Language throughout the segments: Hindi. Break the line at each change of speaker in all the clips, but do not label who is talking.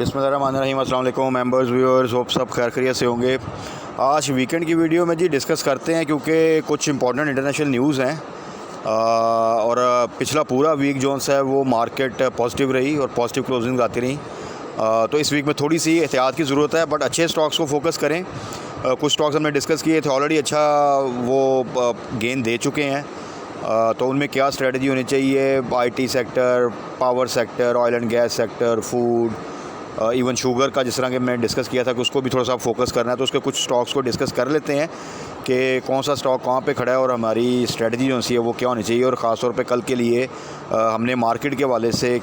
बिस्मिल्लाहिर्रहमानिर्रहीम। अस्सलाम वालेकुम मेंबर्स, व्यूअर्स, होप सब खैर खैरियत से होंगे। आज वीकेंड की वीडियो में जी डिस्कस करते हैं क्योंकि कुछ इंपॉर्टेंट इंटरनेशनल न्यूज़ हैं और पिछला पूरा वीक जो है वो मार्केट पॉजिटिव रही और पॉजिटिव क्लोजिंग आती रही। तो इस वीक में थोड़ी सी एहतियात की ज़रूरत है, बट अच्छे स्टॉक्स को फोकस करें। कुछ स्टॉक्स हमने डिस्कस किए थे ऑलरेडी, अच्छा वो गेन दे चुके हैं। तो उनमें क्या स्ट्रेटजी होनी चाहिए, IT sector, power sector, oil and gas sector, food, even sugar का जिस तरह के मैंने डिस्कस किया था कि उसको भी थोड़ा सा फोकस करना है। तो उसके कुछ स्टॉक्स को डिस्कस कर लेते हैं कि कौन सा स्टॉक कहाँ पे खड़ा है और हमारी स्ट्रेटजी जो सी है वो क्या होनी चाहिए। और ख़ास तौर पे कल के लिए हमने मार्केट के वाले से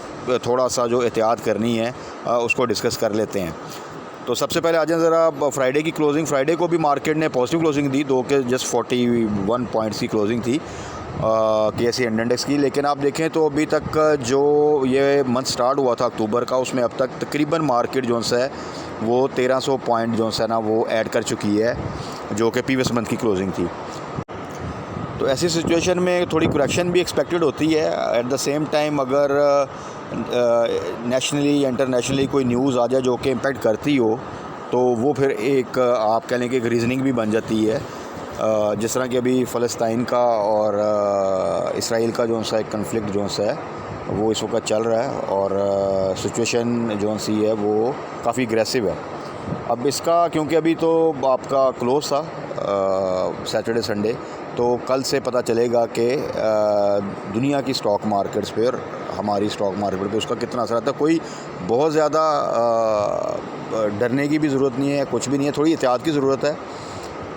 थोड़ा सा जो एहतियात करनी है उसको डिस्कस कर लेते हैं। तो सबसे पहले आ जाए ज़रा फ्राइडे की क्लोजिंग। फ्राइडे को भी मार्केट ने पॉजिटिव क्लोजिंग दी, 2 के जस्ट 41 पॉइंट्स की क्लोजिंग थी KSE इंडेक्स की। लेकिन आप देखें तो अभी तक जो ये मंथ स्टार्ट हुआ था अक्टूबर का, उसमें अब तक तकरीबन मार्केट जो है वो 1300 पॉइंट जो है ना वो ऐड कर चुकी है, जो कि प्रीवियस मंथ की क्लोजिंग थी। तो ऐसी सिचुएशन में थोड़ी करेक्शन भी एक्सपेक्टेड होती है। एट द सेम टाइम अगर नेशनली इंटरनेशनली कोई न्यूज़ आ जाए जो कि इम्पेक्ट करती हो, तो वो फिर एक आप कह लें कि एक रीज़निंग भी बन जाती है। जिस तरह कि अभी फ़लस्तीन का और इसराइल का जो सा एक कन्फ्लिक्ट जो है वो इस वक्त चल रहा है और सिचुएशन जो सी है वो काफ़ी एग्रेसिव है। अब इसका क्योंकि अभी तो आपका क्लोज था सैटरडे संडे, तो कल से पता चलेगा कि दुनिया की स्टॉक मार्केट्स पे और हमारी स्टॉक मार्केट पे उसका कितना असर आता है। कोई बहुत ज़्यादा डरने की भी ज़रूरत नहीं है, कुछ भी नहीं है, थोड़ी एहतियात की ज़रूरत है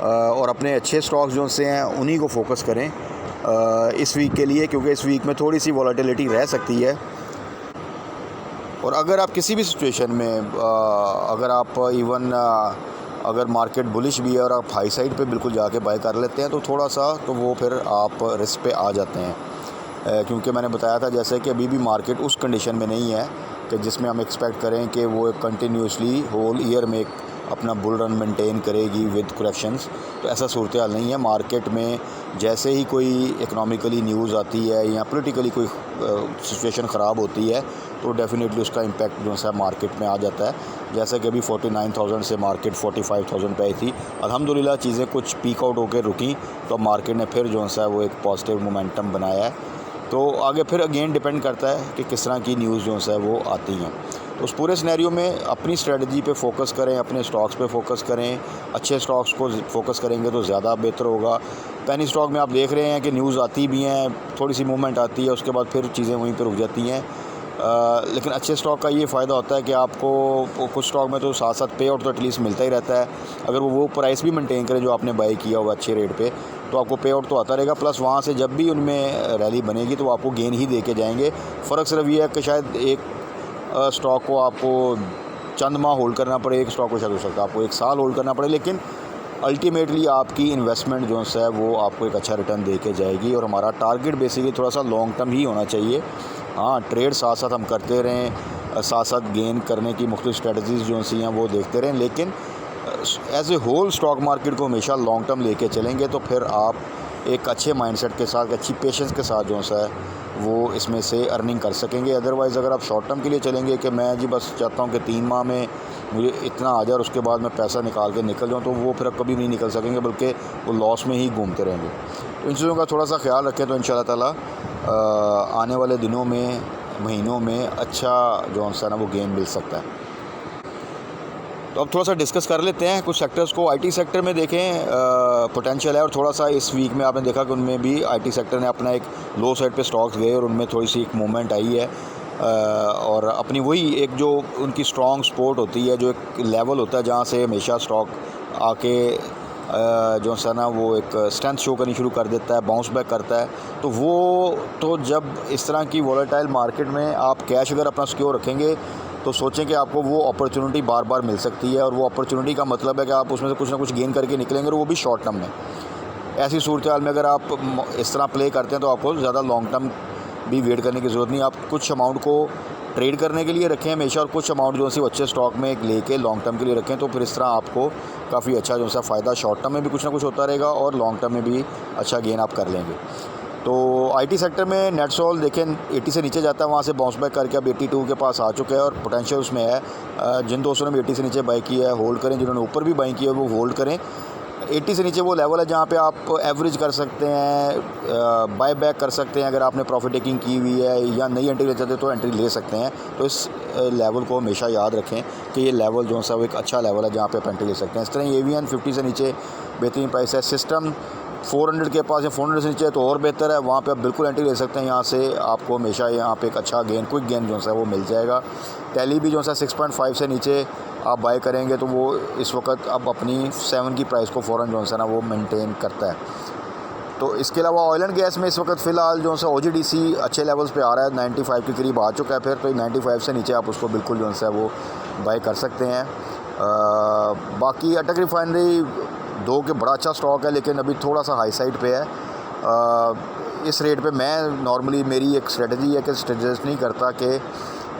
और अपने अच्छे स्टॉक्स जो से हैं उन्हीं को फोकस करें इस वीक के लिए, क्योंकि इस वीक में थोड़ी सी वॉलेटिलिटी रह सकती है। और अगर आप किसी भी सिचुएशन में अगर आप इवन अगर मार्केट बुलिश भी है और आप हाई साइड पे बिल्कुल जाके बाय कर लेते हैं तो थोड़ा सा तो वो फिर आप रिस्क पे आ जाते हैं, क्योंकि मैंने बताया था जैसे कि अभी भी मार्केट उस कंडीशन में नहीं है कि जिसमें हम एक्सपेक्ट करें कि वो कंटिन्यूसली होल ईयर में अपना बुल रन मेंटेन करेगी विद करेक्शंस। तो ऐसा सूरत हाल नहीं है। मार्केट में जैसे ही कोई इकनॉमिकली न्यूज़ आती है या पॉलिटिकली कोई सिचुएशन ख़राब होती है तो डेफिनेटली उसका इम्पैक्ट जो है मार्केट में आ जाता है। जैसे कि अभी 49,000 से मार्केट 45,000 पे आई थी। अल्हम्दुलिल्लाह चीज़ें कुछ पीक आउट होकर रुकी, तो मार्केट ने फिर जो है वो एक पॉजिटिव मोमेंटम बनाया है। तो आगे फिर अगेन डिपेंड करता है कि किस तरह की न्यूज़ जो है वो आती हैं। तो उस पूरे सिनेरियो में अपनी स्ट्रेटजी पे फोकस करें, अपने स्टॉक्स पे फोकस करें। अच्छे स्टॉक्स को फोकस करेंगे तो ज़्यादा बेहतर होगा। पेनी स्टॉक में आप देख रहे हैं कि न्यूज़ आती भी हैं, थोड़ी सी मूवमेंट आती है, उसके बाद फिर चीज़ें वहीं पर रुक जाती हैं। लेकिन अच्छे स्टॉक का ये फ़ायदा होता है कि आपको कुछ स्टॉक में तो साथ साथ पे आउट तो एटलीस्ट मिलता ही रहता है। अगर वो प्राइस भी मेंटेन करें जो आपने बाई किया होगा अच्छे रेट पे, तो आपको पे आउट तो आता रहेगा। प्लस वहाँ से जब भी उनमें रैली बनेगी तो आपको गेन ही दे के जाएंगे। फ़र्क सिर्फ ये है कि शायद एक स्टॉक को आपको चंद माह होल्ड करना पड़े, एक स्टॉक को शायद हो सकता है आपको 1 साल होल्ड करना पड़े, लेकिन अल्टीमेटली आपकी इन्वेस्टमेंट जो है वो आपको एक अच्छा रिटर्न दे के जाएगी। और हमारा टारगेट बेसिकली थोड़ा सा लॉन्ग टर्म ही होना चाहिए। हाँ, ट्रेड साथ साथ हम करते रहें, साथ साथ गेन करने की मुख्तलिफ स्ट्रेटजीज़ जो सी हैं वो देखते रहें, लेकिन as a whole stock market को हमेशा लॉन्ग टर्म लेके चलेंगे तो फिर आप एक अच्छे माइंडसेट के साथ, अच्छी पेशेंस के साथ जो है वो इसमें से अर्निंग कर सकेंगे। अदरवाइज़ अगर आप शॉर्ट टर्म के लिए चलेंगे कि मैं जी बस चाहता हूँ कि 3 माह में मुझे इतना आ जाए और उसके बाद मैं पैसा निकाल के निकल जाऊँ, तो वो फिर कभी नहीं निकल सकेंगे, बल्कि वो लॉस में ही घूमते रहेंगे। तो इन चीज़ों का थोड़ा सा ख्याल रखें तो इंशाल्लाह ताला आने वाले दिनों में, महीनों में अच्छा जो है ना वो गेन मिल सकता है। तो अब थोड़ा सा डिस्कस कर लेते हैं कुछ सेक्टर्स को। आईटी सेक्टर में देखें पोटेंशियल है और थोड़ा सा इस वीक में आपने देखा कि उनमें भी आईटी सेक्टर ने अपना एक लो साइड पे स्टॉक्स गए और उनमें थोड़ी सी एक मूवमेंट आई है और अपनी वही एक जो उनकी स्ट्रॉन्ग सपोर्ट होती है, जो एक लेवल होता है जहाँ से हमेशा स्टॉक आके जो है ना वो एक स्ट्रेंथ शो करनी शुरू कर देता है, बाउंस बैक करता है। तो वो तो जब इस तरह की वॉलेटाइल मार्केट में आप कैश अगर अपना सिक्योर रखेंगे तो सोचें कि आपको वो अपॉर्चुनिटी बार बार मिल सकती है। और वो अपॉर्चुनिटी का मतलब है कि आप उसमें से कुछ ना कुछ गेन करके निकलेंगे और वो भी शॉर्ट टर्म में। ऐसी सूरत हाल में अगर आप इस तरह प्ले करते हैं तो आपको ज़्यादा लॉन्ग टर्म भी वेट करने की ज़रूरत नहीं। आप कुछ अमाउंट को ट्रेड करने के लिए रखें हमेशा और कुछ अमाउंट जो है अच्छे स्टॉक में लेके लॉन्ग टर्म के लिए रखें, तो फिर इस तरह आपको काफ़ी अच्छा जो है फ़ायदा शॉर्ट टर्म में भी कुछ ना कुछ होता रहेगा और लॉन्ग टर्म में भी अच्छा गेन आप कर लेंगे। तो आईटी सेक्टर में नेटसोल देखें 80 से नीचे जाता है, वहाँ से बाउंस बैक करके अब 82 के पास आ चुका है और पोटेंशियल उसमें है। जिन दोस्तों ने भी 80 से नीचे बाई किया है होल्ड करें, जिन्होंने ऊपर भी बाई किया है वो होल्ड करें। 80 से नीचे वो लेवल है जहाँ पे आप एवरेज कर सकते हैं, बाय बैक कर सकते हैं। अगर आपने प्रॉफिट टेकिंग की हुई है या नई एंट्री ले चाहते तो एंट्री ले सकते हैं। तो इस लेवल को हमेशा याद रखें कि ये लेवल जो सा वो एक अच्छा लेवल है जहाँ पे आप एंट्री ले सकते हैं। इस तरह एवीएन 50 से नीचे बेहतरीन प्राइस है। सिस्टम 400 के पास या 400 से नीचे है तो और बेहतर है, वहाँ पे आप बिल्कुल एंट्री ले सकते हैं। यहाँ से आपको हमेशा यहाँ पे एक अच्छा गेन, क्विक गेन जो सा वो मिल जाएगा। टैली भी जो सा 6.5 से नीचे आप बाय करेंगे तो वो इस वक्त अब अपनी 7 की प्राइस को फ़ौरन जो सा ना वो मेंटेन करता है। तो इसके अलावा ऑयल एंड गैस में इस वक्त फ़िलहाल जो सा OGDC अच्छे लेवल्स पे आ रहा है, 95 के करीब आ चुका है फिर। तो 95 से नीचे आप उसको बिल्कुल जो सा वो बाय कर सकते हैं। बाकी अटक रिफाइनरी 2 के बड़ा अच्छा स्टॉक है लेकिन अभी थोड़ा सा हाई साइड पे है। इस रेट पे मैं नॉर्मली मेरी एक स्ट्रेटजी है कि सजेस्ट नहीं करता कि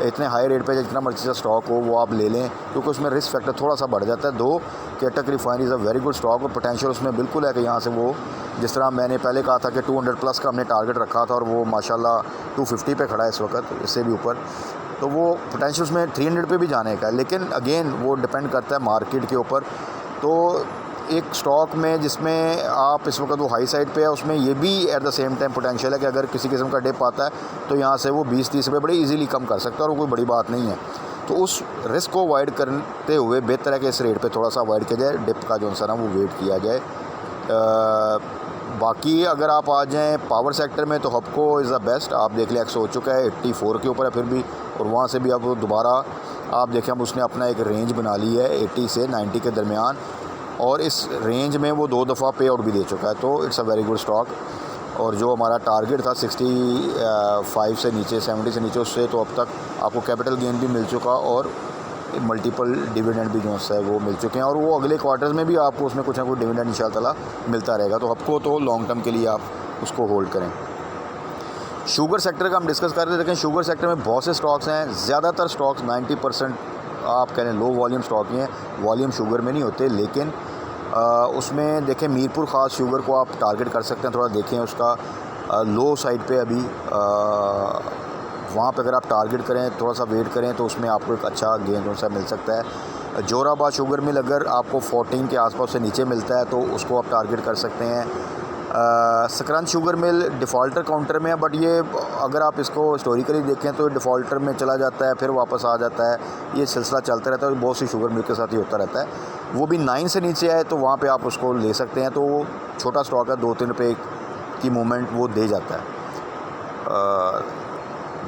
इतने हाई रेट पे जितना मर्जी का स्टॉक हो वो आप ले लें, क्योंकि उसमें रिस्क फैक्टर थोड़ा सा बढ़ जाता है। 2 कि अटक refinery is a very good stock और पोटेंशियल उसमें बिल्कुल है कि यहाँ से वो, जिस तरह मैंने पहले कहा था कि 200 प्लस का हमने टारगेट रखा था और वो माशाल्लाह 250 पे खड़ा है इस वक्त, इससे भी ऊपर। तो वो पोटेंशियल उसमें 300 पे भी जाने का है, लेकिन अगेन वो डिपेंड करता है मार्केट के ऊपर। तो एक स्टॉक में जिसमें आप इस वक्त वो हाई साइड पे है, उसमें ये भी at the same time potential है कि अगर किसी किस्म का डिप आता है तो यहाँ से वो 20-30 रुपये बड़े इजीली कम कर सकता है और वो कोई बड़ी बात नहीं है। तो उस रिस्क को अवॉइड करते हुए बेहतर है कि इस रेट पे थोड़ा सा अवॉइड किया जाए, डिप का जो सा ना वो वेट किया जाए। बाकी अगर आप आ जाएँ पावर सेक्टर में तो हबको इज़ द बेस्ट। आप देख लें एक्स हो चुका है 84 के ऊपर है फिर भी, और वहाँ से भी अब दोबारा आप देखें अब उसने अपना एक रेंज बना ली है 80 से 90 के दरमियान, और इस रेंज में वो 2 दफ़ा पे आउट भी दे चुका है। तो it's a very good stock. और जो हमारा टारगेट था 65 से नीचे, 70 से नीचे, उससे तो अब तक आपको कैपिटल गेन भी मिल चुका और मल्टीपल डिविडेंड भी जो है वो मिल चुके हैं, और वो अगले क्वार्टर्स में भी आपको उसमें कुछ ना कुछ डिविडेंड इंशाअल्लाह मिलता रहेगा। तो आपको तो लॉन्ग टर्म के लिए आप उसको होल्ड करें। शुगर सेक्टर का हम डिस्कस कर रहे थे। लेकिन शुगर सेक्टर में बहुत से स्टॉक्स हैं, ज़्यादातर स्टॉक्स 90% आप कह लें लो वॉल्यूम स्टॉक ही हैं, वॉल्यूम शुगर में नहीं होते। लेकिन उसमें देखें मीरपुर ख़ास शुगर को आप टारगेट कर सकते हैं, थोड़ा देखें उसका लो साइड पे अभी वहाँ पे अगर आप टारगेट करें, थोड़ा सा वेट करें तो उसमें आपको एक अच्छा गेन जो सा मिल सकता है। जोराबाद शुगर मिल अगर आपको 14 के आसपास से नीचे मिलता है तो उसको आप टारगेट कर सकते हैं। सकरंद शुगर मिल डिफ़ॉल्टर काउंटर में है, बट ये अगर आप इसको हिस्टोरिकली देखें तो डिफ़ॉल्टर में चला जाता है फिर वापस आ जाता है, ये सिलसिला चलता रहता है। बहुत सी शुगर मिल के साथ ही होता रहता है। वो भी 9 से नीचे आए तो वहाँ पे आप उसको ले सकते हैं। तो वो छोटा स्टॉक है, 2-3 रुपये की मूवमेंट वो दे जाता है।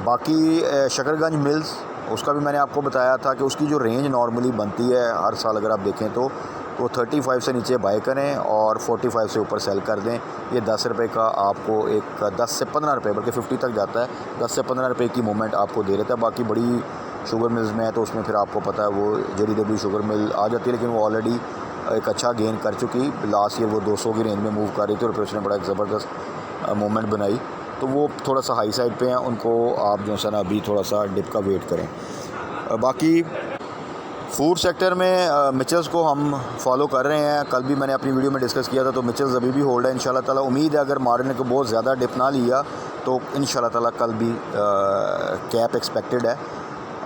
बाकी शकरगंज मिल्स, उसका भी मैंने आपको बताया था कि उसकी जो रेंज नॉर्मली बनती है हर साल अगर आप देखें तो वो 35 से नीचे बाय करें और 45 से ऊपर सेल कर दें। ये 10 रुपये का आपको एक 10 से 15 रुपये, बल्कि 50 तक जाता है, 10 से 15 रुपये की मूवमेंट आपको दे रहता है। बाकी बड़ी शुगर मिल्स में है तो उसमें फिर आपको पता है वो JDW शुगर मिल आ जाती है, लेकिन वो ऑलरेडी एक अच्छा गेन कर चुकी। लास्ट ईयर वो 200 की रेंज में मूव कर रही थी और फिर उसने बड़ा एक ज़बरदस्त मूवमेंट बनाई। तो वो थोड़ा सा हाई साइड पे हैं, उनको आप जो है ना अभी थोड़ा सा डिप का वेट करें। बाकी फूड सेक्टर में मिचल्स को हम फॉलो कर रहे हैं। कल भी मैंने अपनी वीडियो में डिस्कस किया था, तो मिचल्स अभी भी होल्ड है इंशाल्लाह ताला। उम्मीद है अगर मार्केट को बहुत ज़्यादा डिप ना लिया तो इंशाल्लाह ताला कल भी कैप एक्सपेक्टेड है,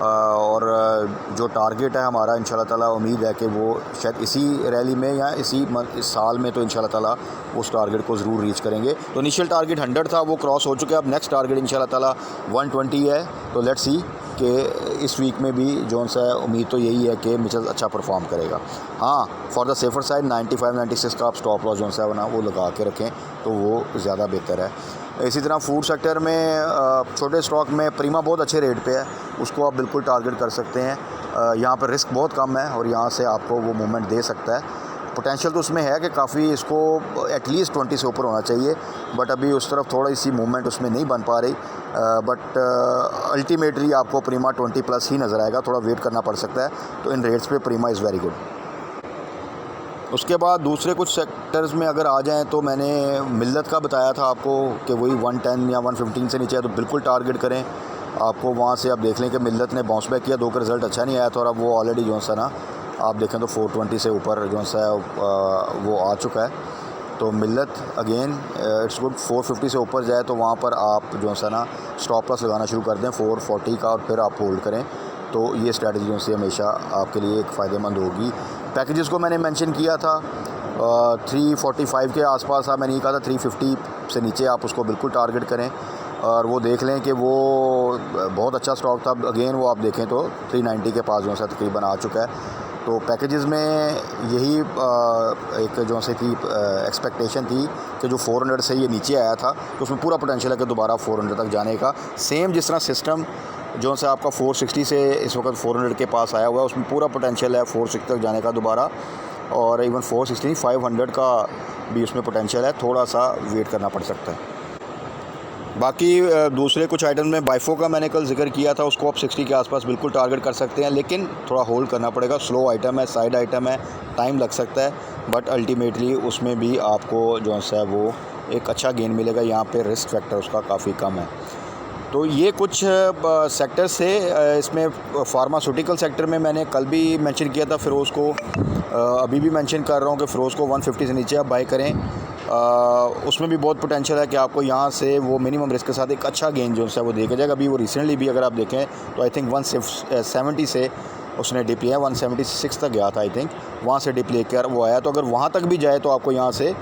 और जो टारगेट है हमारा इंशाल्लाह ताला उम्मीद है कि वो शायद इसी रैली में या इस साल में तो इंशाल्लाह ताला उस टारगेट को ज़रूर रीच करेंगे। तो इनिशियल टारगेट 100 था, वो क्रॉस हो चुका है। अब नेक्स्ट टारगेट इंशाल्लाह ताला 120 है। तो लेट्स सी कि इस वीक में भी जो सा उम्मीद तो यही है कि मिचल्स अच्छा परफॉर्म करेगा। हाँ, फॉर द सेफर साइड 95-96 का आप स्टॉप लॉस जो सा है ना वो लगा के रखें तो वो ज़्यादा बेहतर है। इसी तरह फूड सेक्टर में छोटे स्टॉक में प्रीमा बहुत अच्छे रेट पे है, उसको आप बिल्कुल टारगेट कर सकते हैं। यहाँ पर रिस्क बहुत कम है और यहाँ से आपको वो मूवमेंट दे सकता है। पोटेंशियल तो उसमें है कि काफ़ी इसको एटलीस्ट 20 से ऊपर होना चाहिए, बट अभी उस तरफ थोड़ी सी मूवमेंट उसमें नहीं बन पा रही। बट अल्टीमेटली आपको प्रीमा 20 प्लस ही नज़र आएगा, थोड़ा वेट करना पड़ सकता है। तो इन रेट्स पे प्रीमा इज़ वेरी गुड। उसके बाद दूसरे कुछ सेक्टर्स में अगर आ जाएं तो मैंने मिल्लत का बताया था आपको कि वही 110 या 115 से नीचे है तो बिल्कुल टारगेट करें। आपको वहाँ से आप देख लें कि मिल्लत ने बाउंस बैक किया, 2 का रिज़ल्ट अच्छा नहीं आया था और अब वो ऑलरेडी जो सा ना आप देखें तो 420 से ऊपर जो सा वो आ चुका है। तो मिल्लत अगेन इट्स गुड, 450 से ऊपर जाए तो वहाँ पर आप जो है ना स्टॉप लॉस लगाना शुरू कर दें 440 का, और फिर आप होल्ड करें। तो ये स्ट्रैटेजी जो से हमेशा आपके लिए एक फ़ायदेमंद होगी। पैकेजेस को मैंने मेंशन किया था 345 के आसपास, मैंने ये कहा था 350 से नीचे आप उसको बिल्कुल टारगेट करें, और वो देख लें कि वो बहुत अच्छा स्टॉक था। अगेन वो आप देखें तो 390 के पास जो है तकरीबन आ चुका है। तो पैकेजेस में यही एक जो से कि एक्सपेक्टेशन थी कि जो 400 से ये नीचे आया था तो उसमें पूरा पोटेंशियल है कि दोबारा 400 तक जाने का। सेम जिस तरह सिस्टम जो से आपका 460 से इस वक्त 400 के पास आया हुआ है, उसमें पूरा पोटेंशियल है 460 तक जाने का दोबारा, और इवन 460 500 का भी उसमें पोटेंशियल है, थोड़ा सा वेट करना पड़ सकता है। बाकी दूसरे कुछ आइटम में बाइफो का मैंने कल जिक्र किया था, उसको आप 60 के आसपास बिल्कुल टारगेट कर सकते हैं, लेकिन थोड़ा होल्ड करना पड़ेगा। स्लो आइटम है, साइड आइटम है, टाइम लग सकता है, बट अल्टीमेटली उसमें भी आपको जो है वो एक अच्छा गेन मिलेगा। यहाँ पे रिस्क फैक्टर उसका काफ़ी कम है। तो ये कुछ सेक्टर से इसमें फार्मास्यूटिकल सेक्टर में मैंने कल भी मेंशन किया था फ़िरोज़ को, अभी भी मेंशन कर रहा हूँ कि फ़िरोज़ को 150 से नीचे आप बाय करें। उसमें भी बहुत पोटेंशियल है कि आपको यहाँ से वो मिनिमम रिस्क के साथ एक अच्छा गेन जो है वो देखा जाएगा। अभी वो रिसेंटली भी अगर आप देखें तो आई थिंक 170 से उसने डिप लिया है, 176 तक गया था आई थिंक, वहाँ से डिप लेकर वो आया। तो अगर वहाँ तक भी जाए तो आपको यहाँ से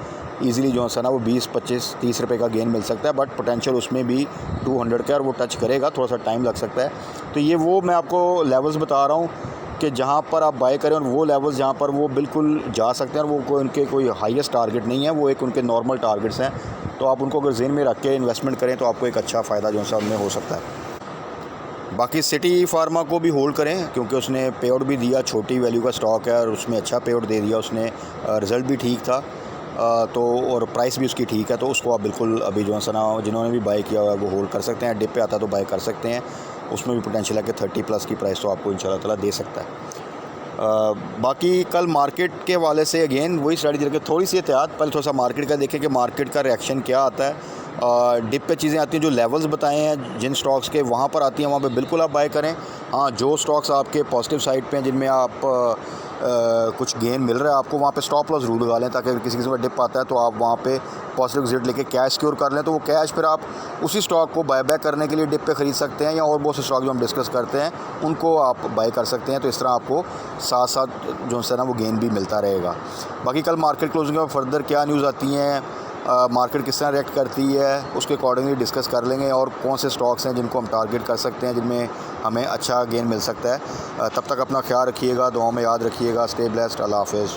ईज़िली जो है ना वो 20, 25, 30 रुपये का गेन मिल सकता है, बट पोटेंशियल उसमें भी 200 का, और वो टच करेगा, थोड़ा सा टाइम लग सकता है। तो ये वो मैं आपको लेवल्स बता रहा हूँ कि जहाँ पर आप बाय करें, और वो लेवल्स जहाँ पर वो बिल्कुल जा सकते हैं, और वो उनके कोई हाईएस्ट टारगेट नहीं है, वो एक उनके नॉर्मल टारगेट्स हैं। तो आप उनको अगर ज़हन में रख के इन्वेस्टमेंट करें तो आपको एक अच्छा फ़ायदा जो है उनमें हो सकता है। बाकी सिटी फार्मा को भी होल्ड करें क्योंकि उसने पे आउट भी दिया, छोटी वैल्यू का स्टॉक है और उसमें अच्छा पे आउट दे दिया उसने, रिज़ल्ट भी ठीक था, तो और प्राइस भी उसकी ठीक है। तो उसको आप बिल्कुल अभी जो है ना जिन्होंने भी बाय किया हुआ है वो होल्ड कर सकते हैं। डिप पे आता है तो बाय कर सकते हैं, उसमें भी पोटेंशियल है कि 30+ की प्राइस तो आपको इंशाल्लाह ताला दे सकता है। बाकी कल मार्केट के हवाले से अगेन वही स्ट्रैटेजी रखें, थोड़ी सी एहतियात, पहले थोड़ा सा मार्केट का देखें कि मार्केट का रिएक्शन क्या आता है। डिप पे चीज़ें आती हैं, जो लेवल्स बताए हैं जिन स्टॉक्स के वहाँ पर आती हैं वहाँ पे बिल्कुल आप बाय करें। हाँ, जो स्टॉक्स आपके पॉजिटिव साइड पे हैं जिनमें आप कुछ गेन मिल रहा है आपको, वहाँ पे स्टॉप लॉस ज़रूर लगा लें, ताकि अगर किसी किस्म का डिप आता है तो आप वहाँ पे पॉजिटिव एग्जिट लेके कैश सिक्योर कर लें। तो वो कैश फिर आप उसी स्टॉक को बाय बैक करने के लिए डिप पे ख़रीद सकते हैं, या और बहुत से स्टॉक जो हम डिस्कस करते हैं उनको आप बाय कर सकते हैं। तो इस तरह आपको साथ साथ जो है ना वो गेन भी मिलता रहेगा। बाकी कल मार्केट क्लोजिंग में फर्दर क्या न्यूज़ आती हैं, मार्केट किस तरह रिएक्ट करती है, उसके अकॉर्डिंगली डिस्कस कर लेंगे, और कौन से स्टॉक्स हैं जिनको हम टारगेट कर सकते हैं जिनमें हमें अच्छा गेन मिल सकता है। तब तक अपना ख्याल रखिएगा, दुआओं में याद रखिएगा। स्टे ब्लेस्ड, अल्लाह हाफ़िज़।